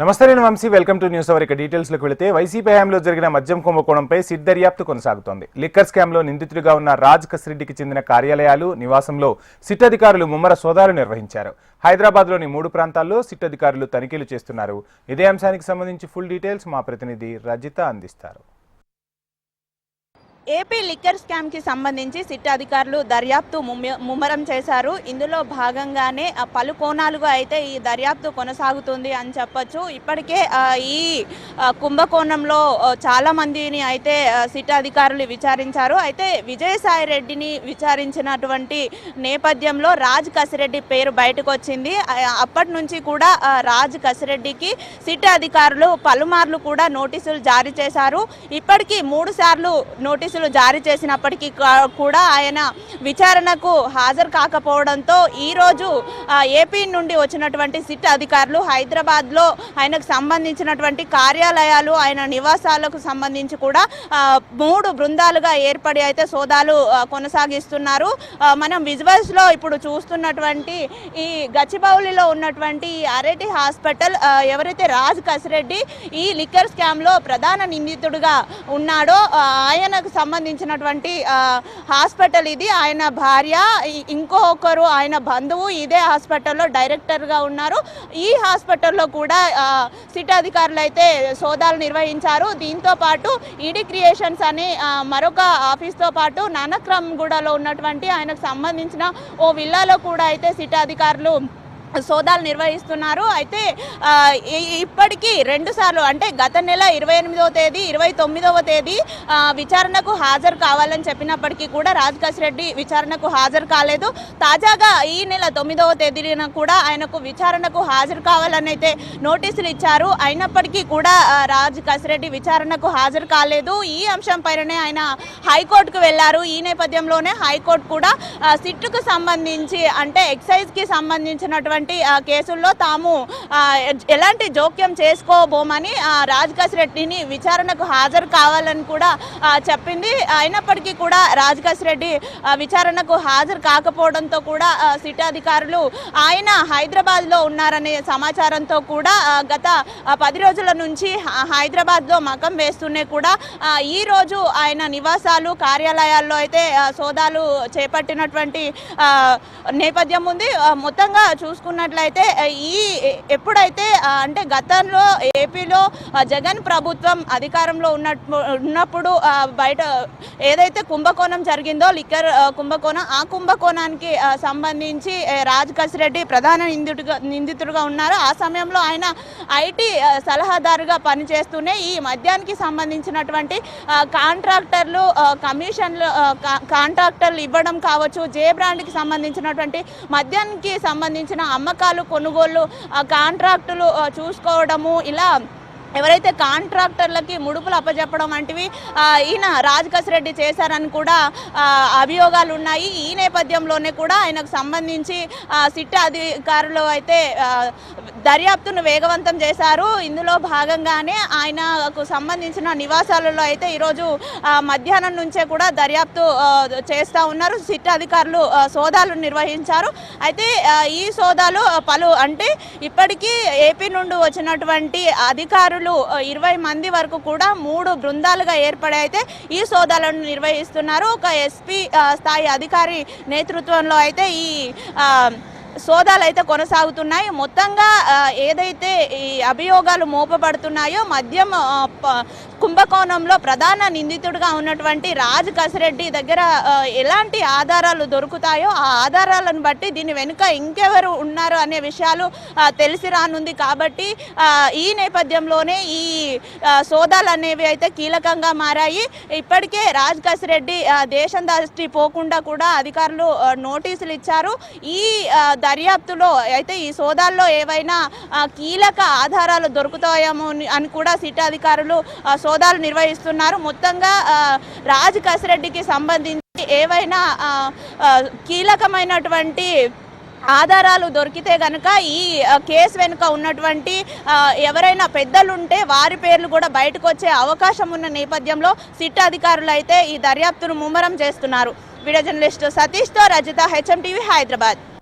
నమస్తే, నేను Vamshi. Welcome to news hour. ఇక డీటెయిల్స్లోకి వెళితే వైసీపీ హయాంలో జరిగిన మద్యం కుంభకోణంపై సిట్ దర్యాప్తు కొనసాగుతోంది. లిక్కర్ స్కామ్లో నిందితుడిగా ఉన్న రాజ్ కసిరెడ్డికి చెందిన కార్యాలయాలు, నివాసంలో సిట్ అధికారులు ముమ్మర సోదాలు నిర్వహించారు. హైదరాబాద్లోని 3 ప్రాంతాల్లో సిట్ అధికారులు తనిఖీలు చేస్తున్నారు. ఇదే అంశానికి సంబంధించి ఫుల్ డీటెయిల్స్ మా ప్రతినిధి రజిత అందిస్తారు. ఏపీ లిక్కర్ స్కామ్ కి సంబంధించి సిట్ అధికారులు దర్యాప్తు ముమ్మరం చేశారు. ఇందులో భాగంగానే పలు కోణాలుగా అయితే ఈ దర్యాప్తు కొనసాగుతుంది అని చెప్పొచ్చు. ఇప్పటికే ఈ కుంభకోణంలో చాలా మందిని అయితే సిట్ అధికారులు విచారించారు. అయితే విజయసాయి రెడ్డిని విచారించినటువంటి నేపథ్యంలో రాజ్ కసిరెడ్డి పేరు బయటకు వచ్చింది. అప్పటి నుంచి కూడా రాజ్ కసిరెడ్డికి సిట్ అధికారులు పలుమార్లు కూడా నోటీసులు జారీ చేశారు. ఇప్పటికీ 3 సార్లు నోటీసులు జారీ చేసినప్పటికీ కూడా ఆయన విచారణకు హాజరు కాకపోవడంతో ఈరోజు ఏపీ నుండి వచ్చినటువంటి సిట్ అధికారులు హైదరాబాద్లో ఆయనకు సంబంధించినటువంటి కార్యాలయాలు, ఆయన నివాసాలకు సంబంధించి కూడా 3 బృందాలుగా ఏర్పడి అయితే సోదాలు కొనసాగిస్తున్నారు. మనం విజువల్స్లో ఇప్పుడు చూస్తున్నటువంటి ఈ గచ్చిబౌలిలో ఉన్నటువంటి అరేటి హాస్పిటల్, ఎవరైతే రాజ్ కసిరెడ్డి ఈ లిక్కర్ స్కామ్లో ప్రధాన నిందితుడిగా ఉన్నాడో ఆయనకు సంబంధించినటువంటి హాస్పిటల్ ఇది. ఆయన భార్య, ఇంకొకరు ఆయన బంధువు ఇదే హాస్పిటల్లో డైరెక్టర్గా ఉన్నారు. ఈ హాస్పిటల్లో కూడా సిట్ అధికారులు అయితే సోదాలు నిర్వహించారు. దీంతో పాటు ఈడీ క్రియేషన్స్ అనే మరొక ఆఫీస్తో పాటు నానక్రమ్గూడలో ఉన్నటువంటి ఆయనకు సంబంధించిన ఓ విల్లాలో కూడా అయితే సిట్ అధికారులు సోదాలు నిర్వహిస్తున్నారు. అయితే ఇప్పటికీ 2 సార్లు, అంటే గత నెల 28వ తేదీ, 29వ తేదీ విచారణకు హాజరు కావాలని చెప్పినప్పటికీ కూడా రాజ్ కసిరెడ్డి విచారణకు హాజరు కాలేదు. తాజాగా ఈ నెల 9వ తేదీన కూడా ఆయనకు విచారణకు హాజరు కావాలని అయితే నోటీసులు ఇచ్చారు. అయినప్పటికీ కూడా రాజ్ కసిరెడ్డి విచారణకు హాజరు కాలేదు. ఈ అంశం పైననే ఆయన హైకోర్టుకు వెళ్లారు. ఈ నేపథ్యంలోనే హైకోర్టు కూడా సిట్కు సంబంధించి, అంటే ఎక్సైజ్కి సంబంధించినటువంటి కేసుల్లో తాము ఎలాంటి జోక్యం చేసుకోబోమని రాజ్ కసిరెడ్డిని విచారణకు హాజరు కావాలని కూడా చెప్పింది. అయినప్పటికీ కూడా రాజ్ కసిరెడ్డి విచారణకు హాజరు కాకపోవడంతో కూడా సిట్ అధికారులు ఆయన హైదరాబాద్లో ఉన్నారనే సమాచారంతో కూడా గత 10 రోజుల నుంచి హైదరాబాద్లో మకం వేస్తూనే కూడా ఈ రోజు ఆయన నివాసాలు, కార్యాలయాల్లో అయితే సోదాలు చేపట్టినటువంటి నేపథ్యం ఉంది. మొత్తంగా చూసుకున్నట్లయితే ఎప్పుడైతే అంటే గతంలో ఏపీలో జగన్ ప్రభుత్వం అధికారంలో ఉన్నప్పుడు బయట ఏదైతే కుంభకోణం జరిగిందో, లిక్కర్ కుంభకోణం, ఆ కుంభకోణానికి సంబంధించి రాజ్ కసిరెడ్డి ప్రధాన నిందితుడుగా ఉన్నారు. ఆ సమయంలో ఆయన ఐటీ సలహాదారుగా పనిచేస్తూనే ఈ మద్యానికి సంబంధించినటువంటి కాంట్రాక్టర్లు, కమిషన్లు, కాంట్రాక్టర్లు ఇవ్వడం కావచ్చు, జే బ్రాండ్కి సంబంధించినటువంటి మద్యానికి సంబంధించిన అమ్మకాలు, కొనుగోళ్లు, కాంట్రాక్టులు చూసుకోవడము, ఇలా ఎవరైతే కాంట్రాక్టర్లకి ముడుపులు అప్పచెప్పడం వంటివి ఈయన రాజ్ కసిరెడ్డి చేశారని కూడా అభియోగాలు ఉన్నాయి. ఈ నేపథ్యంలోనే కూడా ఆయనకు సంబంధించి సిట్ అధికారులు అయితే దర్యాప్తును వేగవంతం చేశారు. ఇందులో భాగంగానే ఆయనకు సంబంధించిన నివాసాలలో అయితే ఈరోజు మధ్యాహ్నం నుంచే కూడా దర్యాప్తు చేస్తూ ఉన్నారు. సిట్ అధికారులు సోదాలు నిర్వహించారు. అయితే ఈ సోదాలు అంటే ఇప్పటికీ ఏపీ నుండి వచ్చినటువంటి అధికారులు 20 మంది వరకు కూడా 3 బృందాలుగా ఏర్పడి అయితే ఈ సోదాలను నిర్వహిస్తున్నారు. ఒక ఎస్పీ స్థాయి అధికారి నేతృత్వంలో అయితే ఈ సోదాలు అయితే కొనసాగుతున్నాయి. మొత్తంగా ఏదైతే ఈ అభియోగాలు మోపబడుతున్నాయో, మద్యం కుంభకోణంలో ప్రధాన నిందితుడిగా ఉన్నటువంటి రాజ్ కసిరెడ్డి దగ్గర ఎలాంటి ఆధారాలు దొరుకుతాయో ఆ ఆధారాలను బట్టి దీని వెనుక ఇంకెవరు ఉన్నారు అనే విషయాలు తెలిసి రానుంది. కాబట్టి ఈ నేపథ్యంలోనే ఈ సోదాలు అనేవి అయితే కీలకంగా మారాయి. ఇప్పటికే రాజ్ కసిరెడ్డి దేశం దాటి పోకుండా కూడా అధికారులు నోటీసులు ఇచ్చారు. ఈ దర్యాప్తులో అయితే ఈ సోదాల్లో ఏవైనా కీలక ఆధారాలు దొరుకుతాయేమో అని కూడా సిట్ అధికారులు సోదాలు నిర్వహిస్తున్నారు. మొత్తంగా రాజ్ కసిరెడ్డికి సంబంధించి ఏవైనా కీలకమైనటువంటి ఆధారాలు దొరికితే గనక ఈ కేసు వెనుక ఉన్నటువంటి ఎవరైనా పెద్దలుంటే వారి పేర్లు కూడా బయటకు వచ్చే అవకాశం ఉన్న నేపథ్యంలో సిట్ అధికారులు అయితే ఈ దర్యాప్తును ముమ్మరం చేస్తున్నారు. వీడియో జర్నలిస్ట్ సతీష్తో రజిత, హెచ్ఎం టీవీ, హైదరాబాద్.